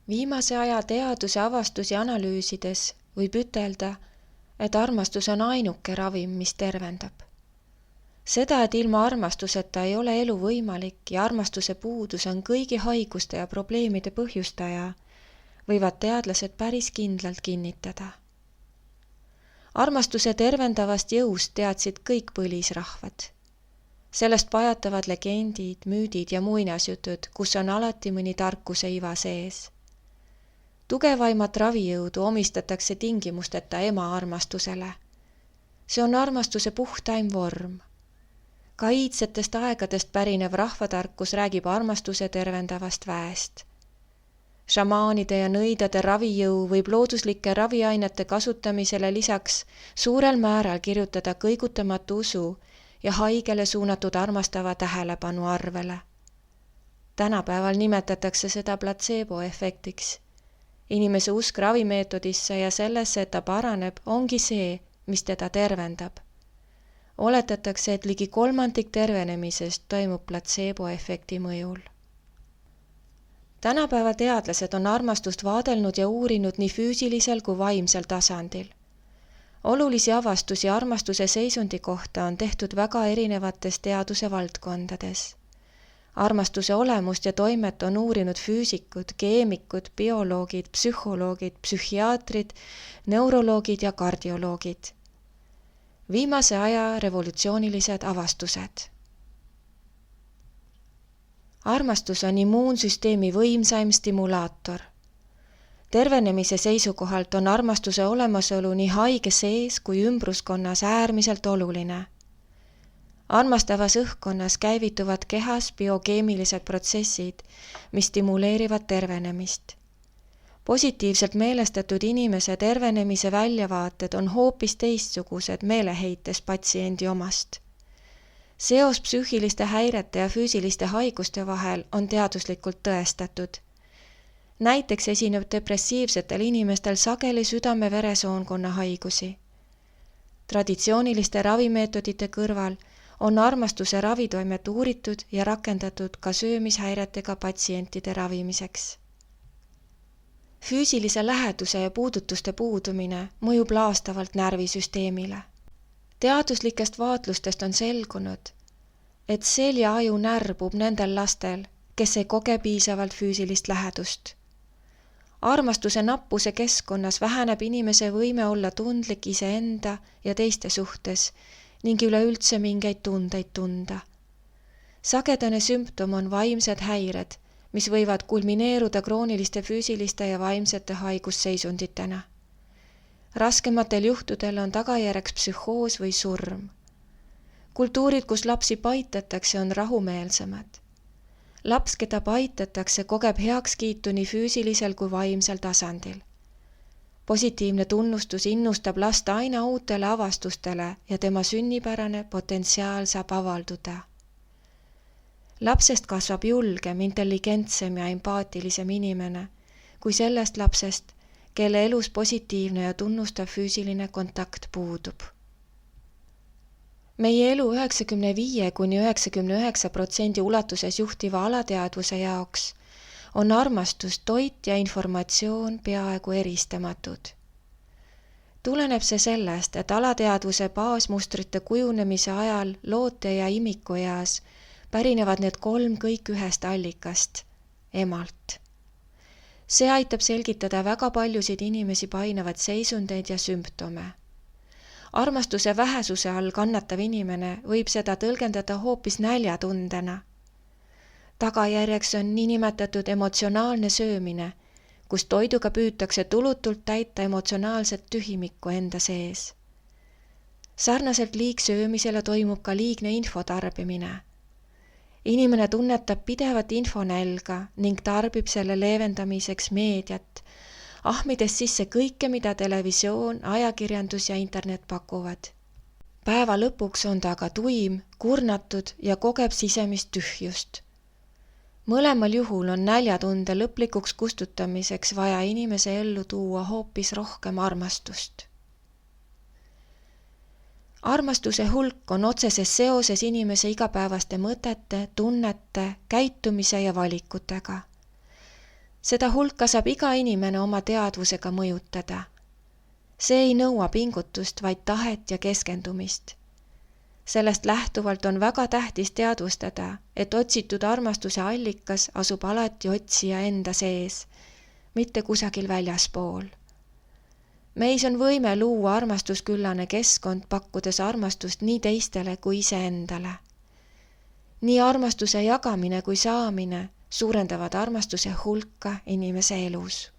Viimase aja teaduse avastusi analüüsides võib ütelda, et armastus on ainuke ravim, mis tervendab. Seda, et ilma armastuseta ei ole elu võimalik ja armastuse puudus on kõigi haiguste ja probleemide põhjustaja, võivad teadlased päris kindlalt kinnitada. Armastuse tervendavast jõust teadsid kõik põlisrahvad. Sellest pajatavad legendid, müüdid ja muinasjutud, kus on alati mõni tarkuse iva sees. Tugevaimat ravijõudu omistatakse tingimusteta ema armastusele. See on armastuse puhtaim vorm. Ka iidsetest aegadest pärinev rahvatarkus räägib armastuse tervendavast väest. Šamaanide ja nõidade ravijõu võib looduslike raviainete kasutamisele lisaks suurel määral kirjutada kõigutamatu usu ja haigele suunatud armastava tähelepanu arvele. Tänapäeval nimetatakse seda platseeboefektiks. Inimese usk ravimeetodisse ja sellesse, et ta paraneb, ongi see, mis teda tervendab. Oletatakse, et ligi 1/3 tervenemisest toimub platseeboefekti mõjul. Tänapäeva teadlased on armastust vaadelnud ja uurinud nii füüsilisel kui vaimsel tasandil. Olulisi avastusi armastuse seisundi kohta on tehtud väga erinevates teaduse valdkondades. Armastuse olemust ja toimet on uurinud füüsikud, keemikud, bioloogid, psühholoogid, psühhiaatrid, neuroloogid ja kardioloogid. Viimase aja revolutsioonilised avastused. Armastus on immuunsüsteemi võimsaim stimulaator. Tervenemise seisukohalt on armastuse olemasolu nii haige sees kui ümbruskonnas äärmiselt oluline. Armastavas õhkkonnas käivituvad kehas biokeemilised protsessid, mis stimuleerivad tervenemist. Positiivselt meelestatud inimese tervenemise väljavaated on hoopis teistsugused meeleheites patsiendi omast. Seos psüühiliste häirete ja füüsiliste haiguste vahel on teaduslikult tõestatud. Näiteks esineb depressiivsetel inimestel sageli südame-veresoonkonna haigusi. Traditsiooniliste ravimeetodite kõrval on armastuse ravitoimet uuritud ja rakendatud ka söömishäiretega patsientide ravimiseks. Füüsilise läheduse ja puudutuste puudumine mõjub laastavalt närvisüsteemile. Teaduslikest vaatlustest on selgunud, et seljaaju närbub nendel lastel, kes ei koge piisavalt füüsilist lähedust. Armastuse nappuse keskkonnas väheneb inimese võime olla tundlik iseenda ja teiste suhtes ning üleüldse mingeid tundeid tunda. Sagedane sümptom on vaimsed häired, mis võivad kulmineeruda krooniliste füüsiliste ja vaimsete haigusseisunditena. Raskematel juhtudel on tagajärjeks psühhoos või surm. Kultuurid, kus lapsi paitatakse, on rahumeelsemad. Laps, keda paitatakse, kogeb heakskiitu nii füüsilisel kui vaimsel tasandil. Positiivne tunnustus innustab last aina uutele avastustele ja tema sünnipärane potentsiaal saab avalduda. Lapsest kasvab julgem, intelligentsem ja empaatilisem inimene kui sellest lapsest, kelle elus positiivne ja tunnustav füüsiline kontakt puudub. Meie elu 95–99% ulatuses juhtiva alateadvuse jaoks on armastus, toit ja informatsioon peaaegu eristamatud. Tuleneb see sellest, et alateadvuse baasmustrite kujunemise ajal loote- ja imikueas pärinevad need 3 kõik ühest allikast, emalt. See aitab selgitada väga paljusid inimesi painavad seisundeid ja sümptome. Armastuse vähesuse all kannatav inimene võib seda tõlgendada hoopis näljatundena. Tagajärjeks on niinimetatud emotsionaalne söömine, kus toiduga püütakse tulutult täita emotsionaalset tühimikku enda sees. Sarnaselt liigsöömisele toimub ka liigne infotarbimine. Inimene tunnetab pidevat infonälga ning tarbib selle leevendamiseks meediat, ahmides sisse kõike, mida televisioon, ajakirjandus ja internet pakuvad. Päeva lõpuks on ta aga tuim, kurnatud ja kogeb sisemist tühjust. Mõlemal juhul on näljatunde lõplikuks kustutamiseks vaja inimese ellu tuua hoopis rohkem armastust. Armastuse hulk on otseses seoses inimese igapäevaste mõtete, tunnete, käitumise ja valikutega. Seda hulka saab iga inimene oma teadvusega mõjutada. See ei nõua pingutust, vaid tahet ja keskendumist. Sellest lähtuvalt on väga tähtis teadvustada, et otsitud armastuse allikas asub alati otsija enda sees, mitte kusagil väljaspool. Meis on võime luua armastusküllane keskkond, pakkudes armastust nii teistele kui iseendale. Nii armastuse jagamine kui saamine suurendavad armastuse hulka inimese elus.